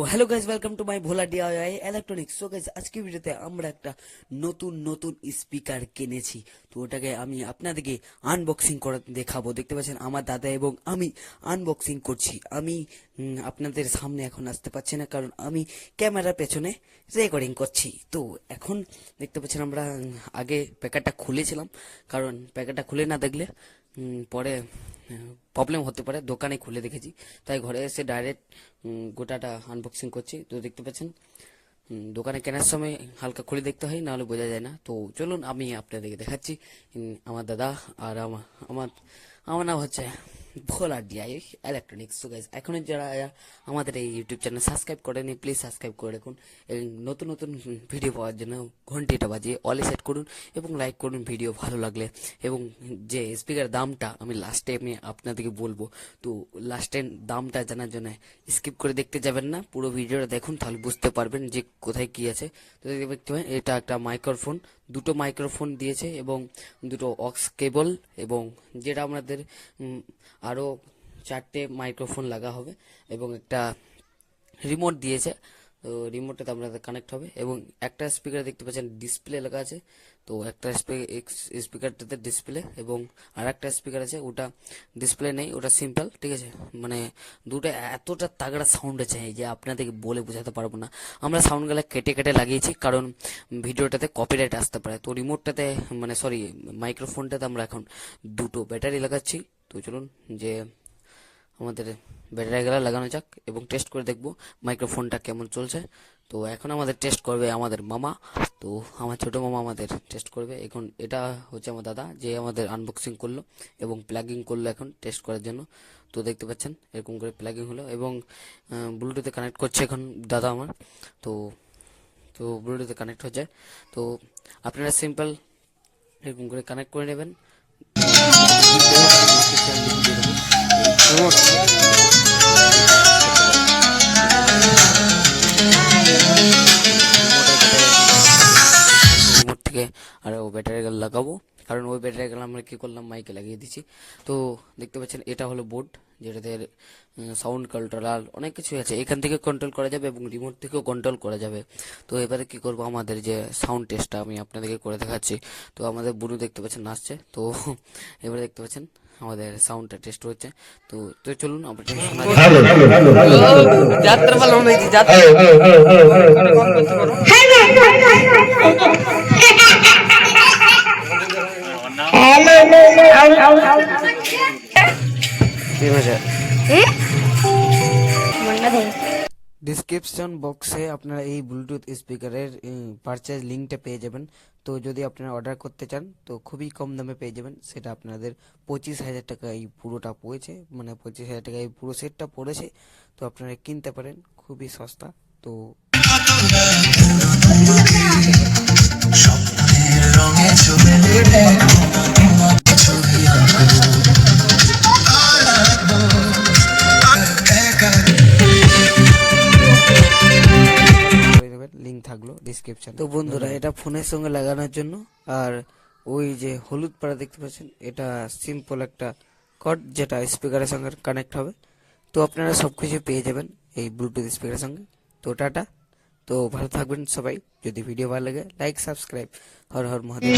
Hello guys, welcome to my Bhola DIY electronics. So guys, আজকে ভিডিওতে আমরা একটা নতুন নতুন স্পিকার কিনেছি। তো ওটাকে আমি আপনাদেরকে আনবক্সিং করে দেখাবো। দেখতে পাচ্ছেন আমার দাদা এবং আমি আনবক্সিং করছি। আমি আপনাদের সামনে এখন আসতে পারছি না, কারণ আমি ক্যামেরার পেছনে রেকর্ডিং করছি। তো এখন দেখতে পাচ্ছেন আমরা আগে প্যাকেটটা খুলেছিলাম, কারণ প্যাকেটটা খুলে না দেখলে পরে প্রবলেম হতে পারে। দোকানে খুলে দেখেছি, তাই ঘরে এসে ডাইরেক্ট গোটাটা আনবক্সিং করছি। তো দেখতে পাচ্ছেন দোকানে কেনার সময় হালকা খুলে দেখতে হয়, নাহলে বোঝা যায় না। তো চলুন আমি আপনাদেরকে দেখাচ্ছি। আমার দাদা আর আমার আমার নাম হচ্ছে ভোলা ডিআই ইলেকট্রনিক্স। সো গাইস, এখন যারা আমাদের এই ইউটিউব চ্যানেল সাবস্ক্রাইব করেনি, প্লিজ সাবস্ক্রাইব করে রাখুন এবং নতুন নতুন ভিডিও পাওয়ার জন্য ঘন্টিটা বাজিয়ে অলে সেট করুন এবং লাইক করুন ভিডিও ভালো লাগলে। এবং যে স্পিকার দামটা আমি লাস্টে আপনাদেরকে বলবো, তো লাস্টের দামটা জানার জন্য স্কিপ করে দেখতে যাবেন না, পুরো ভিডিওটা দেখুন, তাহলে বুঝতে পারবেন যে কোথায় কি আছে। তো দেখতে পাবেন এটা একটা মাইক্রোফোন, দুটো মাইক্রোফোন দিয়েছে এবং দুটো অক্স কেবল, এবং যেটা আমাদের আরও 4টে মাইক্রোফোন লাগা হবে, এবং একটা রিমোট দিয়েছে। তো রিমোটটাতে আপনাদের কানেক্ট হবে, এবং একটা স্পিকার দেখতে পাচ্ছেন ডিসপ্লে লাগা আছে। তো একটা স্পিকারটাতে ডিসপ্লে, এবং আর একটা স্পিকার আছে ওটা ডিসপ্লে নেই, ওটা সিম্পল, ঠিক আছে। মানে দুটো এতটা তাগড়া সাউন্ড আছে যে আপনাদেরকে বলে বোঝাতে পারবো না। আমরা সাউন্ডগুলো কেটে কেটে লাগিয়েছি, কারণ ভিডিওটাতে কপিরাইট আসতে পারে। তো রিমোটটাতে মানে সরি মাইক্রোফোনটাতে আমরা এখন দুটো ব্যাটারি লাগাচ্ছি। তো চলুন যে আমাদের ব্যাটারিগুলো লাগানো যাক এবং টেস্ট করে দেখবো মাইক্রোফোনটা কেমন চলছে। তো এখন আমাদের টেস্ট করবে আমাদের মামা, তো আমার ছোট মামা আমাদের টেস্ট করবে। এখন এটা হচ্ছে আমার দাদা, যে আমাদের আনবক্সিং করলো এবং প্লাগিং করলো এখন টেস্ট করার জন্য। তো দেখতে পাচ্ছেন এরকম করে প্লাগিং হলো, এবং ব্লুটুথে কানেক্ট করছে এখন দাদা আমার। তো তো ব্লুটুথে কানেক্ট হচ্ছে। তো আপনারা সিম্পল এরকম করে কানেক্ট করে নেবেন। রিমোট থেকে আর ও ব্যাটারিগুলো লাগাবো, কারণ ওই ব্যাটারিগুলো আমরা কি করলাম মাইকে লাগিয়ে দিচ্ছি। তো দেখতে পাচ্ছেন এটা হলো বোর্ড, যেটাতে সাউন্ড কন্ট্রোলার অনেক কিছু আছে, এখান থেকে কন্ট্রোল করা যাবে এবং রিমোট থেকেও কন্ট্রোল করা যাবে। তো এবারে কি করব, আমাদের যে সাউন্ড টেস্টটা আমি আপনাদেরকে করে দেখাচ্ছি। তো আমাদের বুনু দেখতে পাচ্ছেন নাচছে। তো এবারে দেখতে পাচ্ছেন আমাদের সাউন্ডটা টেস্ট হচ্ছে। তো তো চলুন আমরা যাত্রা ভালো হয়েছে, যাত্রা ডিসক্রিপশন বক্সে আপনারা এই ব্লুটুথ স্পিকারের পারচেজ লিঙ্কটা পেয়ে যাবেন। তো যদি আপনারা অর্ডার করতে চান তো খুবই কম দামে পেয়ে যাবেন। সেটা আপনাদের 25,000 টাকা এই পুরোটা পড়েছে, মানে 25,000 টাকা এই পুরো সেটটা পড়েছে। তো আপনারা কিনতে পারেন, খুবই সস্তা। তো লিঙ্ক থাকলো ডিসক্রিপশন। তো বন্ধুরা, এটা ফোনের সঙ্গে লাগানোর জন্য, আর ওই যে হলুদ পাড়া দেখতে পাচ্ছেন এটা সিম্পল একটা কর্ড, যেটা স্পিকারের সঙ্গে কানেক্ট হবে। তো আপনারা সবকিছু পেয়ে যাবেন এই ব্লুটুথ স্পিকারের সঙ্গে। তো টাটা, তো ভালো থাকবেন সবাই। যদি ভিডিও ভালো লাগে লাইক সাবস্ক্রাইব। হর হর মহাদেব।